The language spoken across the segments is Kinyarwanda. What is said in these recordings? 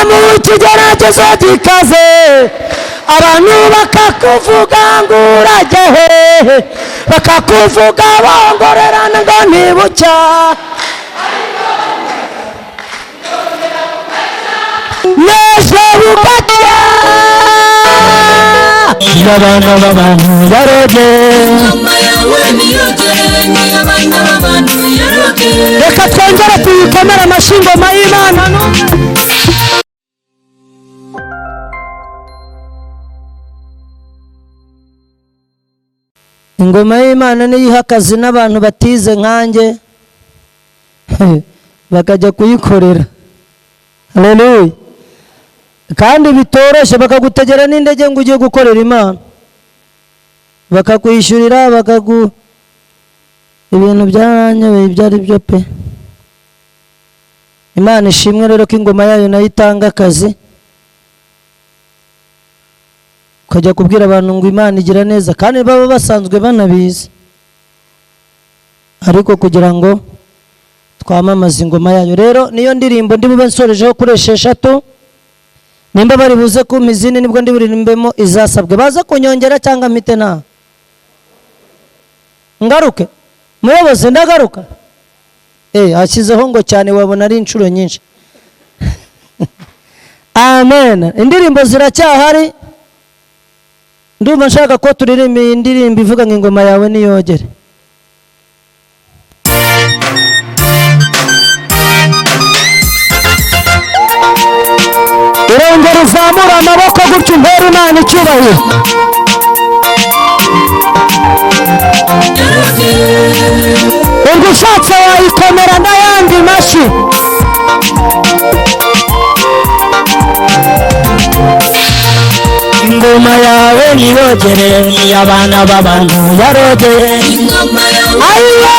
mu kigeragezo gikaze abantu bakakuvuga ngo urajye hehe bakakuvuga bongorerana ngo ntibucya n'ejo bugacya y'abana b'abantu yaroge reka twongere tuyikomere amashyi ingoma y'Imana ingoma y'Imana niyo iha akazi n'abantu batize nkanjye bakajya kuyikorera. Haleluya. Kandi bitoroshye bakagutegera n'indege ngo ugiye gukorera Imana bakakwishyurira ibintu byaranyobeye ibyo ari byo pe. Imana ishimwe rero ko ingoma yayo nayo itanga akazi ukajya kubwira abantu ngo Imana igira neza kandi baba basanzwe banabizi ariko kugira ngo twamamaze ingoma yayo. Rero niyo ndirimbo ndi bube nsorejeho kuri 6 nimba bari buze ku mizini nibwo ndi buririmbemo izasabwe baza kunyongera cyangwa mpite na ngaruke muyobozi ndagaruka hashyizeho ngo cyane wabona ari inshuro nyinshi. Amen. Indirimbo ziracyahari ndumva nshaka ko turirimba indirimbo ivuga ngo ingoma yawe niyogere. Urongera uzamura amaboko gutyo umpera Imana icyubahiro. Ubwo ushatse wayikomera n'ayandi mashyi. Ingoma yawe niyogere y'abana b'abantu yarogere. Ayiwe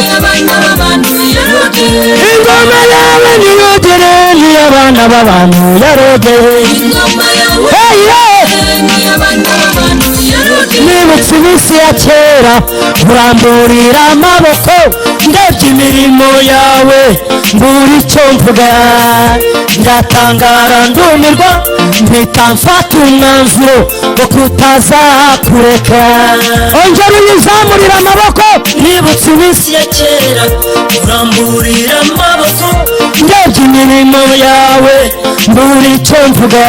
y'abana b'abantu yarogere. Ingoma yawe niyogere y'abana b'abantu yarogere. Ingoma yawe y'abana b'abantu yarogere. Nibutse iminsi ya kera uramburira amaboko ndebye imirimo yawe mbura icyo mvuga ndatangara ndumirwa mpita mfata umwanzuro wo kutazakureka. Ongera uyizamurira amaboko. Nibutse iminsi ya kera uramburira amaboko ndebye imirimo yawe mbura icyo mvuga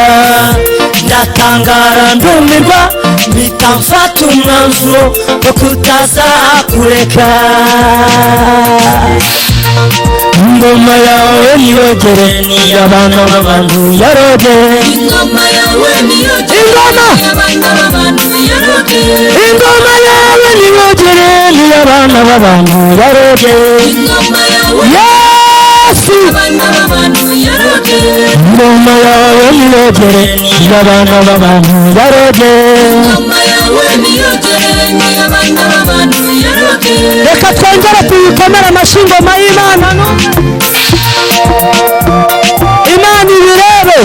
ndatangara ndumirwa mpita mfata umwanzuro wo kutazakureka. Ingoma yawe niyogere y'abana b'abantu yarogere. Ingoma yawe niyogere y'abana b'abantu yarogere. Ingoma yawe niyogere y'abana b'abantu yarogere. Ingoma yawe Yesu y'abana b'abantu yarogere. Ingoma yawe niyogere y'abana b'abantu yarogere. Ingoma yawe niyogere y'abana b'abantu yarogere. Reka twongere tuyikomere amashyi ingoma y'Imana Imana ibirebe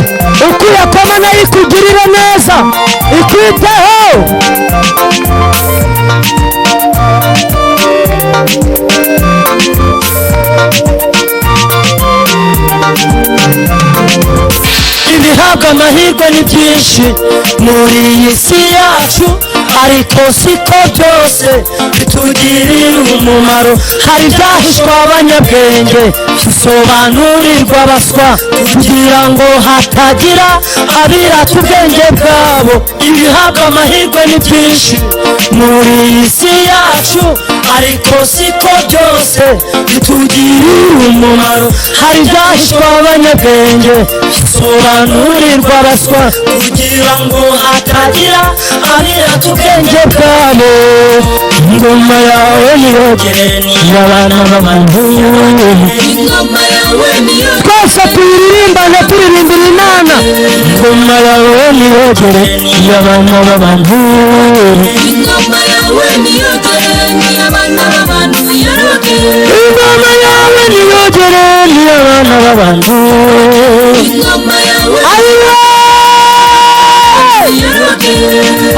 uko yakoma nayo ikugirire neza ikwiteho. Ibihabwa amahirwe ni byinshi muri iyi si yacu ariko siko byose bitugirira umumaro. Hari ibyahishwa abanyabwenge bisobanurirwa abaswa kugira ngo hatagira abirata ubwenge bwabo. Ibihabwa amahirwe ni byinshi muri iyi si yacu ariko siko byose bitugirira umumaro. Hari ibyahishwa abanyabwenge bisobanurirwa abaswa kugira ngo hatagira abirata ubwenge bwabo. Ingoma yawe niyogere y'abana b'abantu. Ingoma yawe niyogere twese tuyiririmbane turirimbira Imana. Ingoma yawe niyogere y'abana b'abantu. Ingoma yawe niyogere y'abana b'abantu yarogere. Ingoma yawe niyogere y'abana b'abantu. Ingoma yawe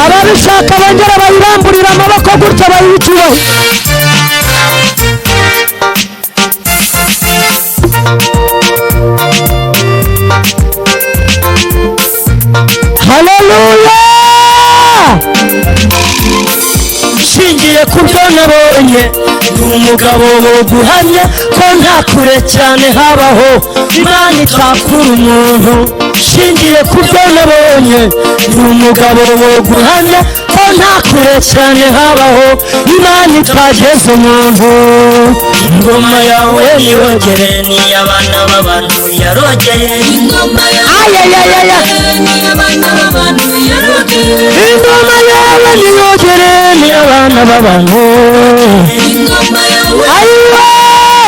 ababishaka bongera bayiramburira amaboko gutya bayicyuho. nabonye ni umugabo wo guhamya ko nta kure cyane habaho Imana itakura umuntu shingiye ku byo nabonye ni umugabo wo guhamya ko nta kure cyane habaho Imana itageze umuntu ingoma yawe niyogere n'iy'abana b'abantu yarogeye ingoma yawe n'iy'abana b'abantu yarogeye ingoma yawe niyogere n'iy'abana b'abantu ingoma yawe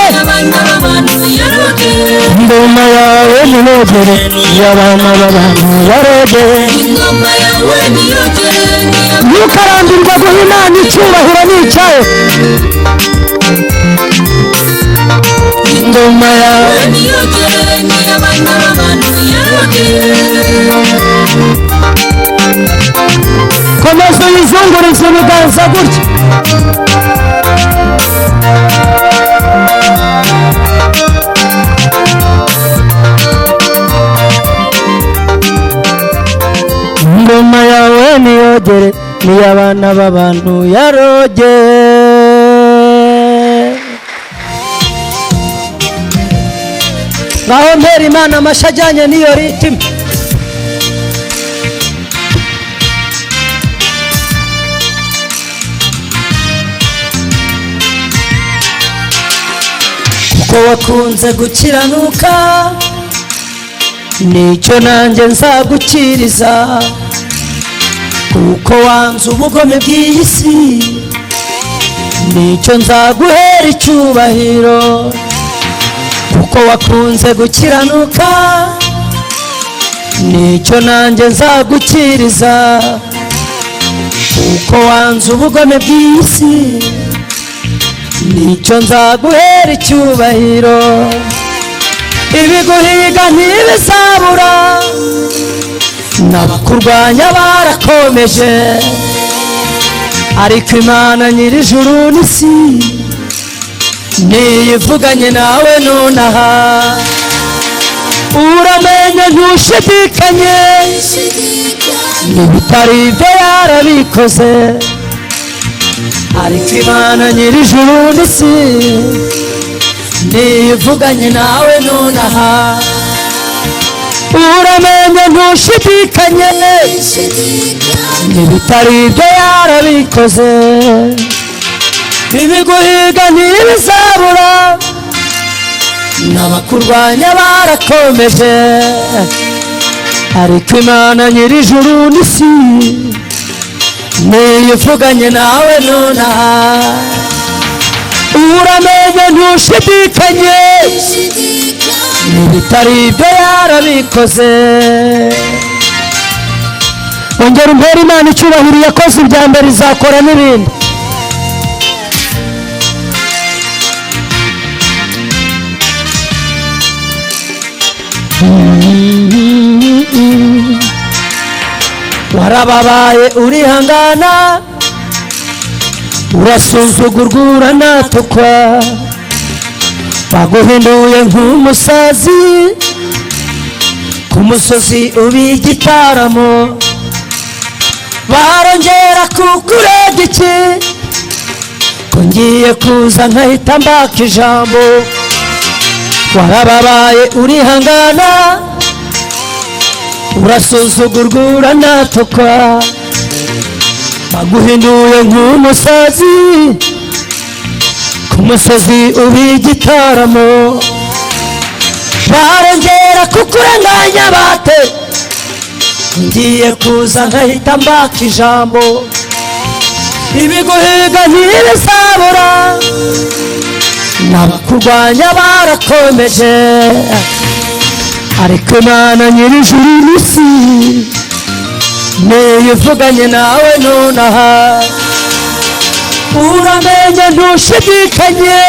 n'iy'abana b'abantu yarogeye ingoma yawe niyogere n'iy'abana b'abantu yarogeye ingoma yawe niyogere ntukarambirwa guha Imana icyubahiro nicaye ingoma yawe niyogere n'iy'abana b'abantu yarogeye komeza uyizungurize ibiganza gutya ingoma yawe niyogere n'iy'abana b'abantu yarogeye ngaho mpera Imana amashyi ajyanye n'iyo ritime kuko wakunze gukiranuka nicyo nanjye nzagukiriza kuko wanze ubugome bw'iyi si nicyo nzaguhera icyubahiro kuko wakunze gukiranuka nicyo nanjye nzagukiriza kuko wanze ubugome bw'iyi si nicyo nzaguhera icyubahiro ibiguhiga ntibizabura n'abakurwanya barakomeje ariko Imana nyir'ijuru n'isi niyivuganye nawe nonaha uramenye ntushidikanye n'ibitari ibyo yarabikoze ariko Imana nyir'ijuru n'isi niyivuganye nawe nonaha uramenye ntushidikanye n'ibitari ibyo yarabikoze ibiguhiga ntibizabura n'abakurwanya barakomeje ariko Imana nyir'ijuru n'isi niyivuganye nawe nonaha uramenye ntushidikanye n'ibitari ibyo yarabikoze ongera umpera Imana icyubahiro yakoze ibya mbere izakora n'ibindi warababaye urihangana urasuzugurwa uranatukwa baguhinduye nk'umusazi ku musozi ubigitaramo barongera kukurega iki ko ngiye kuza nkahita mbaka ijambo warababaye urihangana urasuzugurwa uranatukwa baguhinduye nk'umusazi ku musozi ubigitaramo barongera kukurenganya bate ngiye kuza nkahita mbaka ijambo ibiguhiga ntibizabura n'abakurwanya barakomeje ariko Imana nyir'ijuru n'isi niyivuganye nawe nonaha uramenye ntushidikanye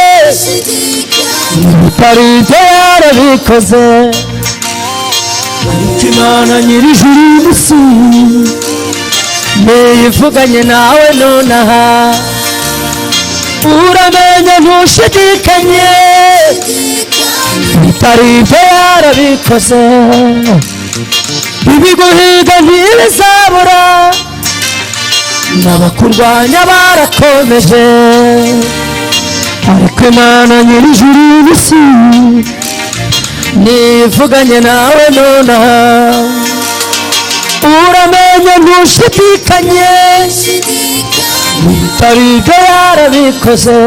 n'ibitari ibyo yarabikoze ariko Imana nyir'ijuru n'isi niyivuganye nawe nonaha uramenye ntushidikanye n'ibitari ibyo yarabikoze ibiguhiga ntibizabura n'abakurwanya barakomeje, ariko Imana nyir'ijuru n'isi nivuganye nawe nonaha. Uramenye ntushidikanye, bitari ibyo yarabikoze.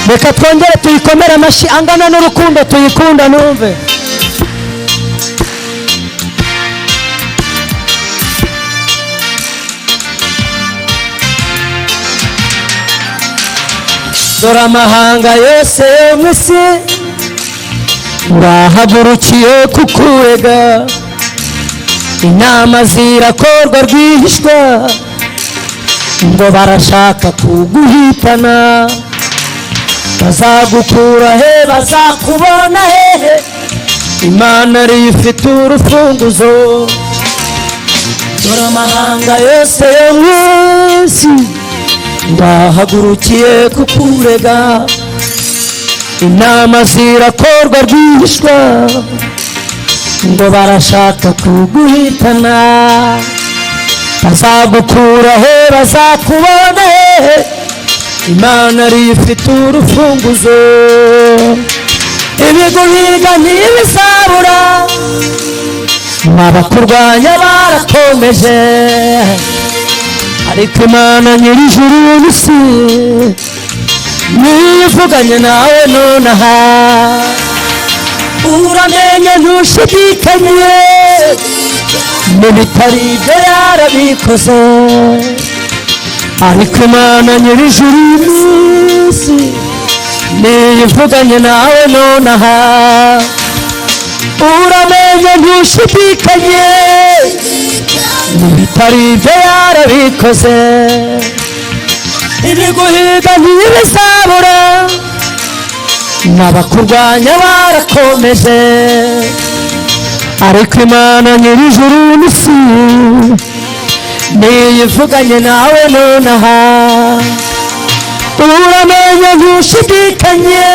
Reka twongere tuyikomere amashyi angana n'urukundo tuyikunda numve. Dore amahanga yose yo mu isi bahagurukiye kukurega, inama zirakorwa rwihishwa ngo barashaka kuguhitana. Bazagukura he, bazakubona hehe? Imana ariyo ifite urufunguzo. Dore amahanga yose yo mu isi bahagurukiye kukurega, inama zirakorwa rwihishwa ngo barashaka kuguhitana. Bazagukura he, bazakubona hehe? Imana ariyo ifite urufunguzo. Ibiguhiga ntibizabura, n'abakurwanya barakomeje, ariko Imana nyir'ijuru n'isi nivuganye nawe nonaha. Uramenye ntushidikanye, n'ibitari ibyo yarabikoze, ariko Imana nyir'ijuru n'isi nivuganye nawe nonaha. Uramenye ntushidikanye, n'ibitari ibyo yarabikoze. Ibiguhiga ntibizabura, n'abakurwanya barakomeje, ariko Imana nyir'ijuru n'isi niyivuganye nawe nonaha. Uramenye ntushidikanye,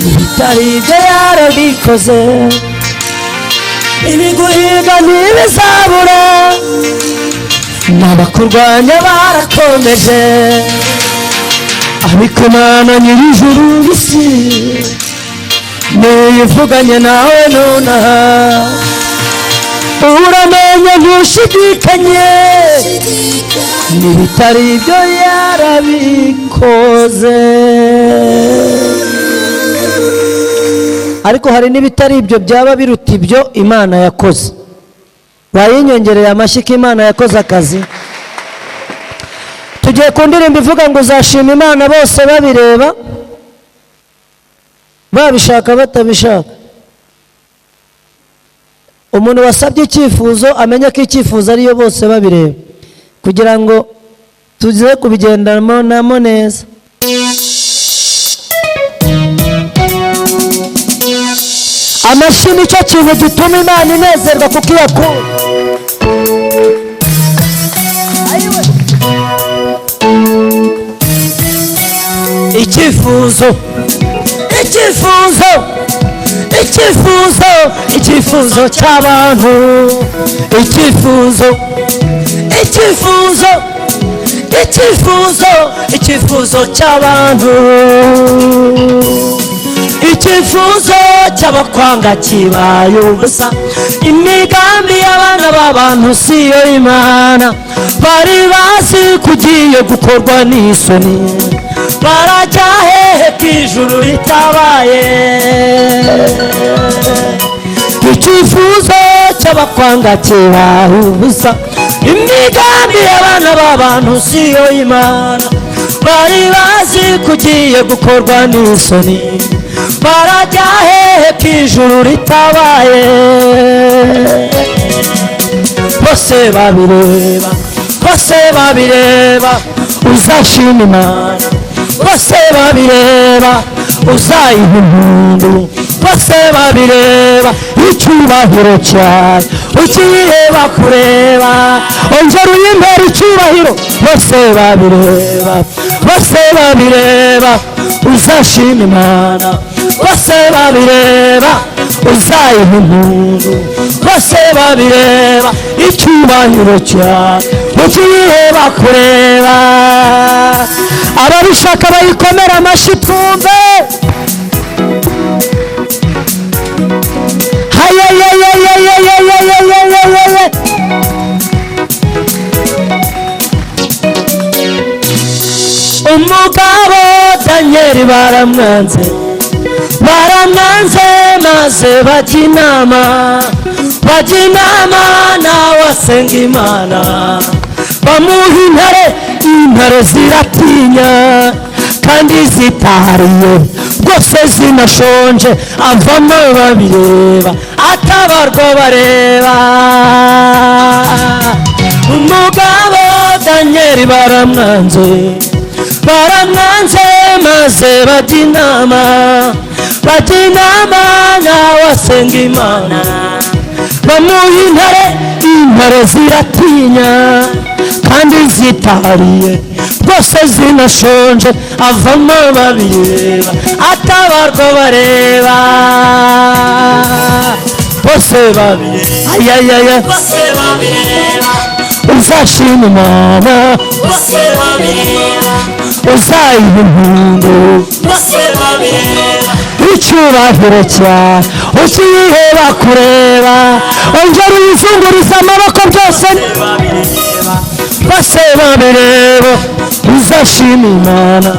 n'ibitari ibyo yarabikoze. Ibiguhiga ntibizabura, n'abakurwanya barakomeje, ariko Imana nyir'ijuru n'isi niyivuganye nawe nonaha. Uramenye ntushidikanye, n'ibitari ibyo yarabikoze. Ariko hari n'ibitari ibyo byaba biruta ibyo Imana yakoze. Bayinyongereye amashyi ko Imana yakoze akazi. Tugiye ku ndirimbo ivuga ngo uzashima Imana bose babireba, babishaka batabishaka. Umuntu wasabye icyifuzo amenye ko icyifuzo ariyo bose babireba, kugira ngo tuze kubigendanamo namo neza. Amashyi nicyo kintu gituma Imana inezerwa kuko iyakunda. Icyifuzo, icyifuzo, icyifuzo, icyifuzo cy'abantu. Icyifuzo, icyifuzo, icyifuzo, icyifuzo cy'abantu. Icyifuzo cy'abakwanga kibaye ubusa. Imigambi y'abana b'abantu siyo Imana, bari bazi kugiye gukorwa n'isoni. Barajya hehe kw'ijuru ritabaye? Icyifuzo cy'abakwanga kibaye ubusa. Imigambi y'abana b'abantu siyo Imana, bari bazi kugiye gukorwa n'isoni. Barajya hehe kw'ijuru ritabaye? Bose babireba, bose babireba, uzashima Imana. Bose babireba, uzayiha impundu. Bose babireba, icyubahiro cyawe ukireba kureba. Ongera uyimbere icyubahiro. Bose babireba, bose babireba, uzashima Imana. Bose babireba, uzayiha impundu. bose babireba icyubahiro cyawe ugiye bakureba ababishaka bayikomera amashyi twumve umugabo Danieli baramwanze maze bajya inama nawe asenga Imana bamuha intare ziratinya kandi zitahariye rwose zinashonje avamo babireba atabarwa bareba umugabo Danieli baramwanze maze bajya inama nawe asenga Imana bamuha intare ziratinya kandi zitahariye rwose zinashonje avamo babireba atabarwa bareba bose babireba uzashima Imana bose babireba uzayiha impundu bose babireba icyubahiro cyawe ugiye bakureba ongera uyizungurize amaboko byose bose babireba uzashima Imana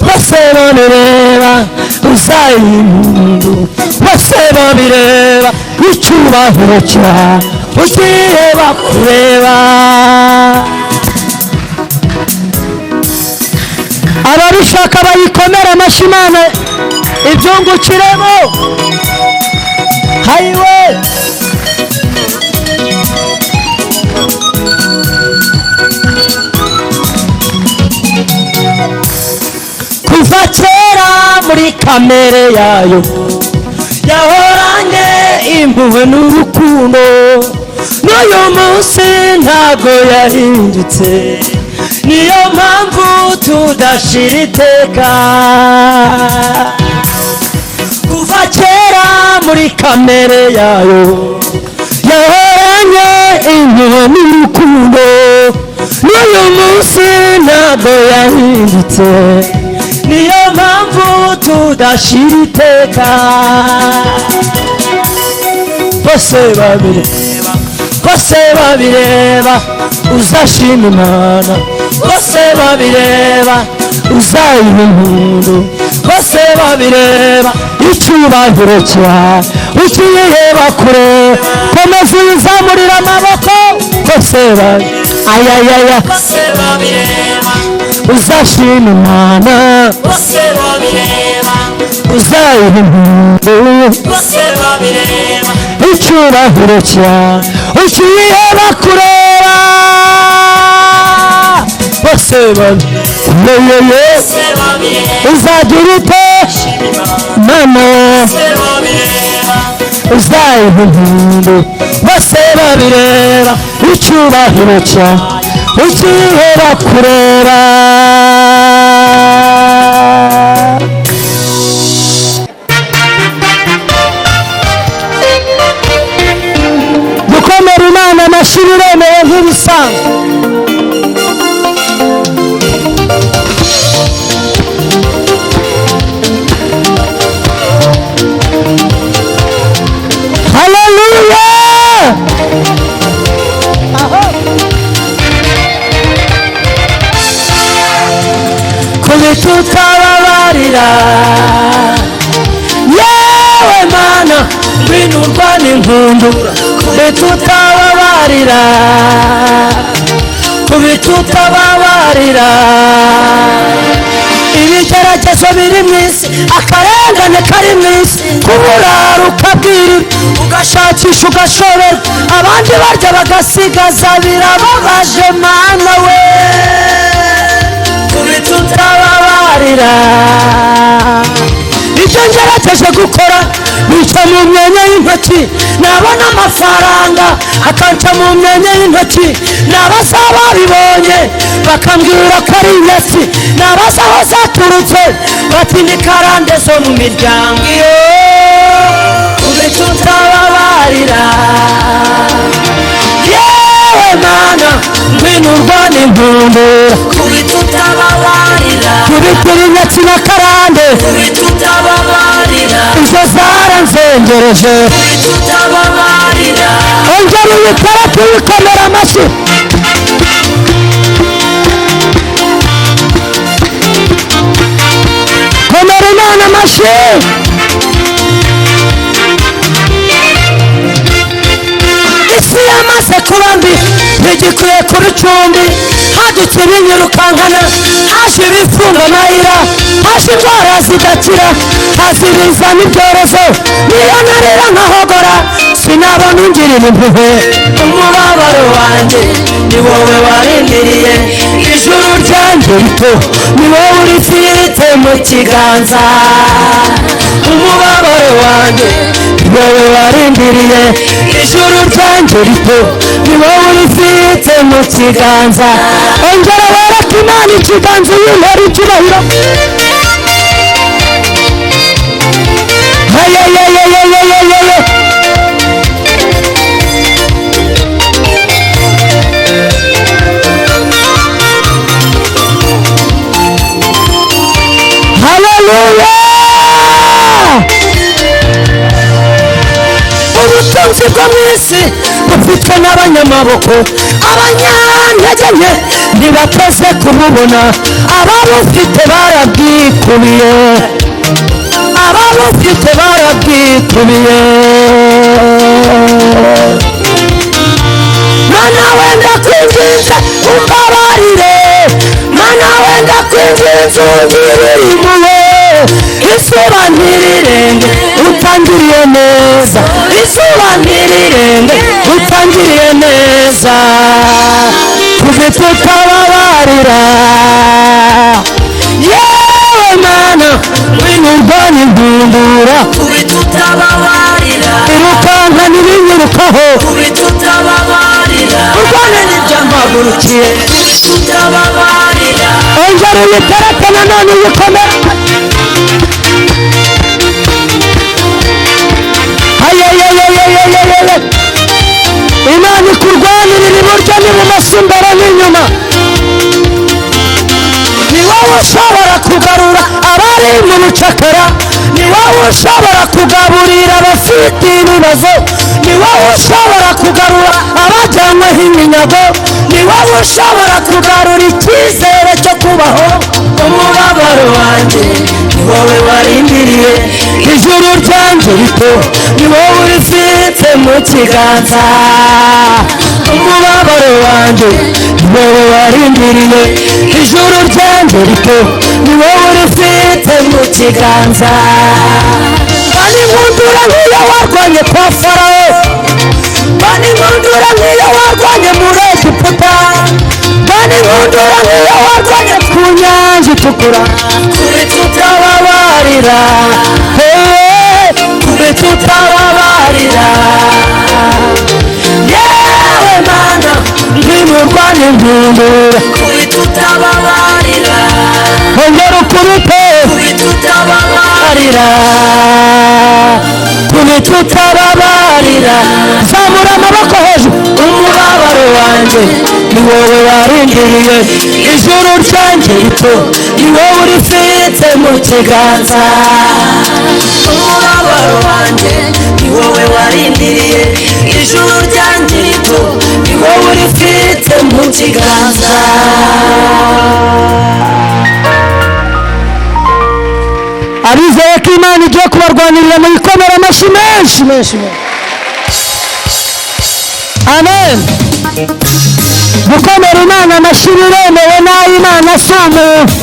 bose babireba uzayiha impundu bose babireba icyubahiro cyawe ugiye bakureba ababishaka bayikomera amashyi Imana ibyungukiremo hayiwe kuva kera muri kamere yayo yahoranye impuhwe n'urukundo n'uyu munsi ntago yahindutse niyo mpamvu tudashira iteka kuva kera muri kamere yayo yahoranye impuhwe n'urukundo n'uyu munsi ntago yahindutse niyo mpamvu tudashira iteka bose babireba uzashima Imana bose babireba uzayiha impundu bose babireba icyubahiro cyawe ugiye bakureba komeza uyizamurira amaboko bose babireba uzashima Imana bose babireba uzayiha impundu bose babireba icyubahiro cyawe ugiye bakureba bose babireba uzagira ute mama uzayiha impundu bose babireba icyubahiro cyawe ugiye bakureba gukomera Imana amashyi biremewe nk'ibisanzwe haleluya kubita utababarira yewe Mana ngwino urwane inkundura kubita utababarira ibigeragezo biri mu isi akarengane kari mu isi kuburara ukabwirira ugashakisha ugashobora abandi barya bagasigaza birababaje Mana we kubita utababarira icyo ngerageje gukora bica mu myanya y'intoki nabona amafaranga akanca mu myanya y'intoki nabaza babibonye bakambwira ko ari Yesu nabaza aho zaturutse bati ni karande zo mu miryango iyo kubita utababarira impundura kubita utababarira kubitira inyatsi na karande kubita utababarira izo zaranzengereje kubita utababarira ongera uyikora tuyikomera amashyi komera Imana amashyi isi yamaze kuba mbi ntigikwiye kuba icumbi hadutse ibinyirukankana haje ibifunga amayira haje indwara zidakira haza ibizana ibyorezo niyo narira nkahogora sinabona ungirira impuhwe umubabaro wanjye ni wowe warindiriye ijuru ryanjye rito ni wowe urifite mu kiganza umubabaro wanjye ni wowe warindiriye ijuru ryanjye rito ni wowe urifite mu kiganza ongera wereke Imana ikiganza uyintera icyubahiro hayayayayayayayaya haleluya ubutunzi bwo mu isi bufitwe n'abanyamaboko abanyantege nke ntibateze kububona ababufite barabwikubiye ababufite barabwikubiye mana wenda kwinginze umbabarire mana wenda kwinginze ungirire impuhwe izuba ntirirenge utangiriye neza izuba ntirirenge utangiriye neza kubita utababarira yewe mana ngwino urwanya impundura kubita utababarira irukanka n'ibinyirukaho kubita utababarira urwane n'ibyampagurukiye kubita utababarira ongera uyitereke nanone uyikomere hayayayayayayayaya Imana ikurwanirira iburyo n'ibumoso imbere n'inyuma ni wowe ushobora kugarura abari mu bucakara ni wowe ushobora kugaburira abafite ibibazo ni wowe ushobora kugarura abajyanyweho iminyago ni wowe ushobora kugarura icyizere cyo kubaho umubabaro wanjye ni wowe warindiriye ijuru ryanjye rito ni wowe urifite mu kiganza umubabaro wanjye ni wowe warindiriye ijuru ryanjye rito ni wowe urifite mu kiganza bani nkundura nk'iyo warwanye kwa farawo bani nkundura nk'iyo warwanye muri egiputa bani nkundura nk'iyo warwanye ku nyanja itukura kubita utababarira kubita utababarira yewe mana ngwino urwanye impundura kubita utababarira ongera ukubite kubita utababarira kubita utababarira zamura amaboko hejuru umubabaro wanjye ni wowe warindiriye ijuru ryanjye rito ni wowe urifite mu kiganza umubabaro wanjye ni wowe warindiriye ijuru ryanjye rito ni wowe urifite mu kiganza abizeye ko Imana igiye kubarwanirira mu bikomera amashyi menshi menshi amen gukomera Imana amashyi biremewe n'ay'Imana si umuntu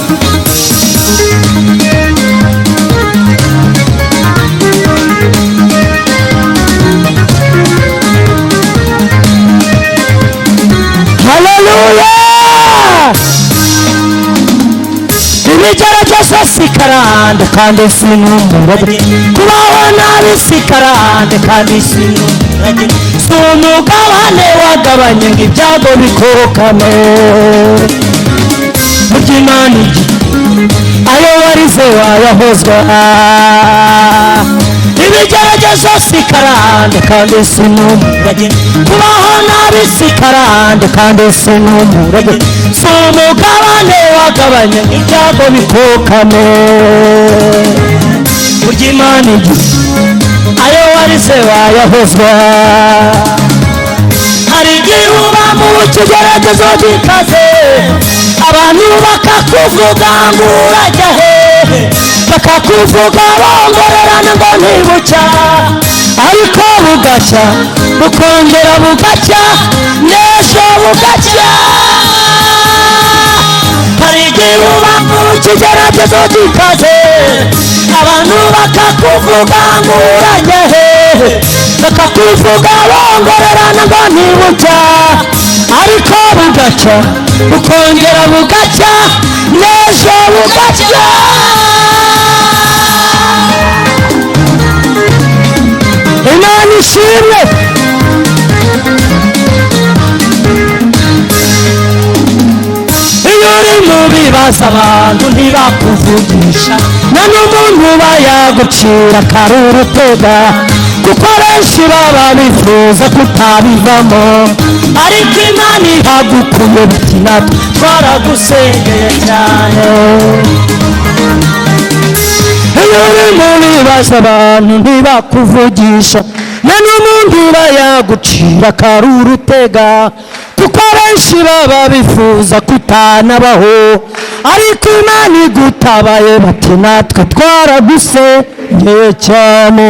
haleluya ibigeragezo si karande kandi si n'umurage kubaho nabi si karande kandi si n'umurage si umugabane wagabanye ngo ibyago bikokame burya Imana igihe ayo warize wayahozwa ibigeragezo si karande kandi si n'umurage kubaho nabi si karande kandi si n'umurage si umugabane wagabanya ibyago bikokame burya Imana igize ayo warize wayahozwa hari igihe uba mu kigeragezo gikaze abantu bakakuvuga ngo urajya hehe bakakuvuga bongorerana ngo ntibucya ariko bugacya bukongera bugacya n'ejo bugacya hari igihe uba mu kigeragezo gikaze abantu bakakuvuga ngo urajya hehe bakakuvuga bongorerana ngo ntibucya ariko bugacya bukongera bugacya n'ejo bugacya Imana ishimwe iyo uri mu bibazo abantu ntibakuvugisha na n'umuntu bayagucira karuru utega kuko benshi baba bifuza kutabivamo ariko Imana ihagukuye biti natwe twaragusengeye cyane iyo uri mu bibazo abantu ntibakuvugisha na n'umuntu bayagucira karuru utega kuko benshi baba bifuza kutanabaho ariko Imana igutabaye bati natwe twaragusengeye cyane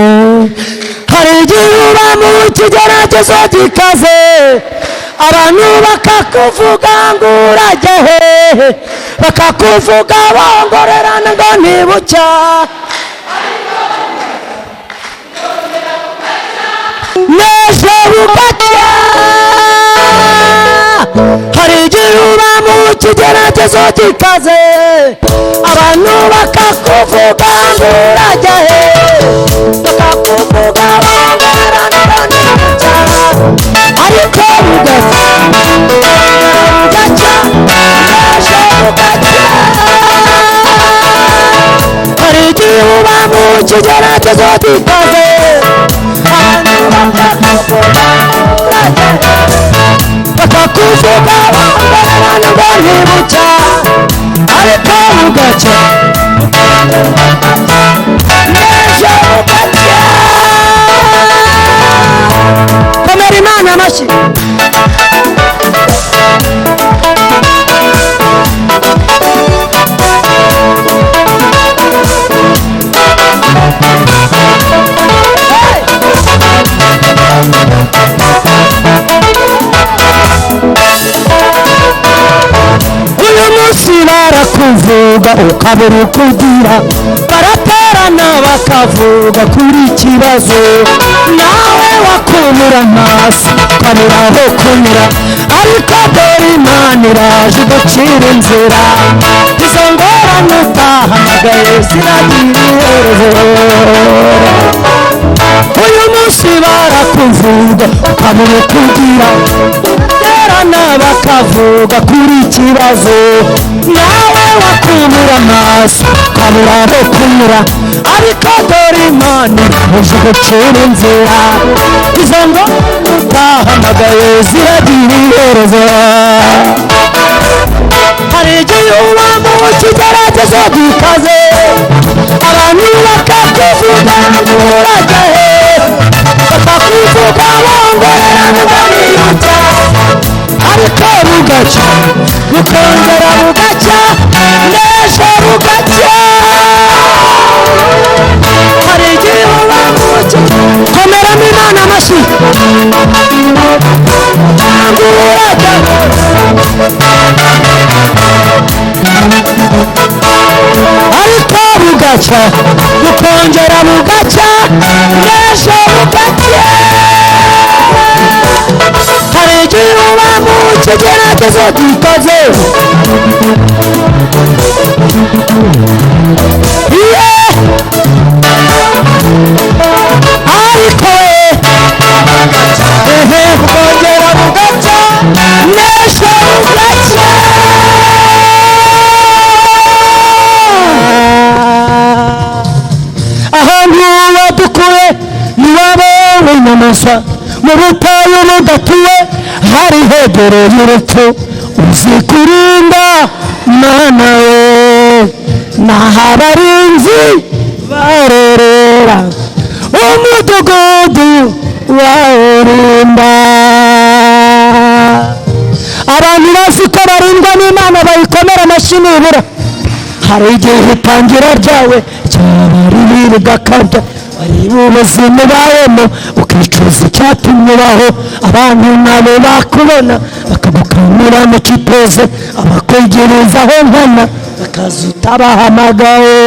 hari igihe uba mu kigeragezo gikaze abantu bakakuvuga ngo urajya hehe bakakuvuga bongorerana ngo ntibucya n'ejo bugacya hari igihe uba mu kigeragezo gikaze abantu bakakuvuga ngo urajya hehe bakakuvuga bongorerana ngo ntibucya ariko bugacya bugacya n'ejo bugacya hari igihe uba mu kigeragezo gikaze abantu bakakuvuga ngo urajya bakakuvuga bongorerana ngo ntibucya ariko bugacya n'ejo bugacya komera Imana amashyi uyu munsi barakuvuga ukabura ukugira baraterana bakavuga kuri ikibazo nawe wakumura amaso ukabura aho kunyura ariko dore Imana iraje igacira inzira izo ngorane utahamagaye ziragira iherezo uyu munsi barakuvuga ukabura ukugira baraterana bakavuga kuri ikibazo nawe wakumura amaso ukabura aho kunyura ariko dore Imana iraje igacira inzira izo ngorane utahamagaye ziragira iherezo hari igihe uba mu kigeragezo gikaze abantu bakakuvuga ngo urajya hehe bakakuvuga bongorerana ngo ntibucya ariko bugacya bukongera bugacya n'ejo bugacya hari igihe uba mu komeramo Imana amashyi ngo urajya ariko bugacya bukongera bugacya n'ejo bugacya hari igihe uba mu kigeragezo gikaze ariko bukongera bugacya n'ejo bugacya ahantu wadukuye w'inyamaswa mu butayu budatuwe hari hegereye urupfu uzi kurinda mana we naho abarinzi barorera umudugudu wawurinda abantu bazi ko barindwa n'Imana bayikomera amashyi nibura hari igihe itangira ryawe ryaba ribi rigakabya wareba ubuzima ubayemo ukicuza icyatumye ubaho abantu nabo bakubona bakagukamira mu kiteze abakwegerezaho nkana bakaza utabahamagaye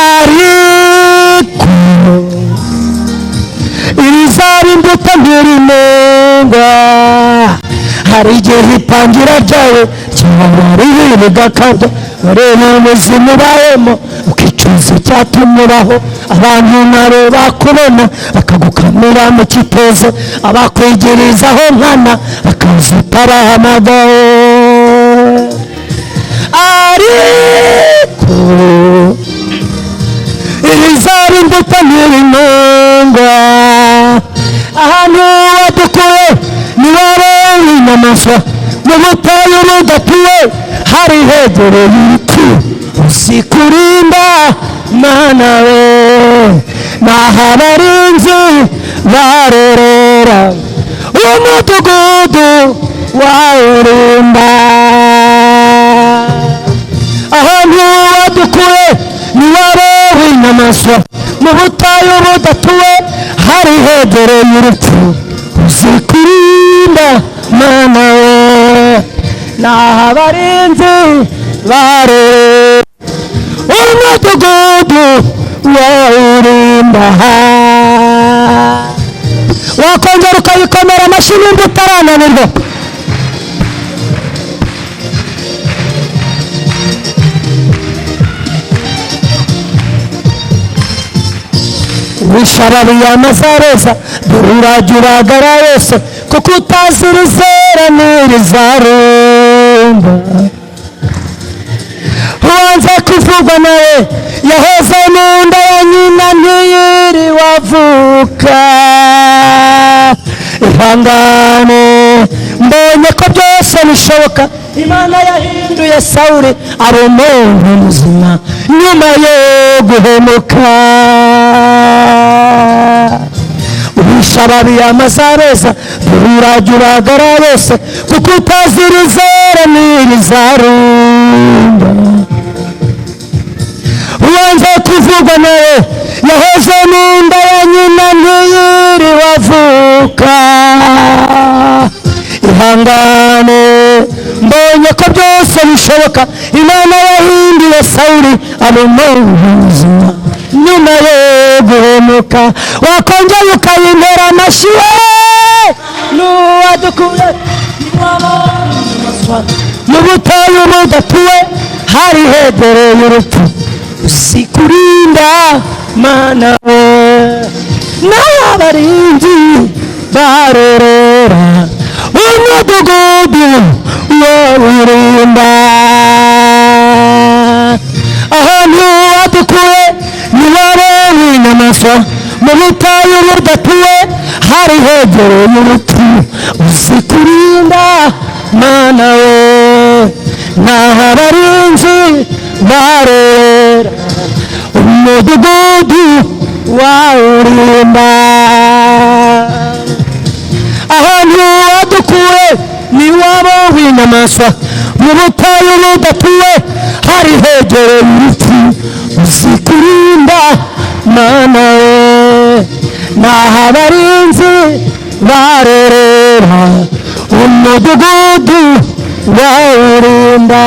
ariko irizaba imbuto ntirinengwa hari igihe itangira ryawe cyangwa ribi rigakabya wareba ubuzima ubayemo ukicuza icyatumye ubaho abantu nabo bakubona bakagukamira mu kiteze abakwegerezaho nkana bakaza utabahamagaye ariko irizaba imbuto ntirinengwa ahantu wadukuye ni wowe w'inyamaswa mu butayu budatuwe hari hegereye ibiti uzi kurinda mana we naho abarinzi barorera umudugudu wawurinda ahantu wadukuye ni wowe w'inyamaswa mu butayu budatuwe hari hegereye urupfu uzi kurinda mana we naho abarinzi barorera umudugudu wawurinda wakongera ukayikomera amashyi nimba utarananirwa wishababiye amazareza dore urajya uragara wese kuko utazi irizera n'irizarumba uwanze kuvugwa nawe yaheze mu nda ya nyina ntiyiri wavuka ihangane mbonye ko byose bishoboka Imana yahinduye Sawuli aba umuntu muzima nyuma yo guhemuka ubishababiye amazareza dore urajya uragara wese kuko utazi irizera n'irizarumba uwanze kuvugwa nawe yaheze mu nda ya nyina ntiyiri wavuka ihangane mbonye ko byose bishoboka Imana yahinduye Sawuli aba umuntu muzima nyuma yo guhemuka wakongera ukayimpera amashyi we n'uwadukuye mu butayu budatuwe hari hegereye urupfu uzi kurinda mana we naho abarinzi barorera umudugudu wawurinda ahantu wadukuye ni wowe w'inyamaswa mu butayu budatuwe hari hegereye urupfu uzi kurinda mana we naho abarinzi barorera umudugudu wawurinda ahantu wadukuye ni wowe w'inyamaswa mu butayu budatuwe hari hegereye urupfu uzi kurinda mana we naho abarinzi barorera umudugudu wawurinda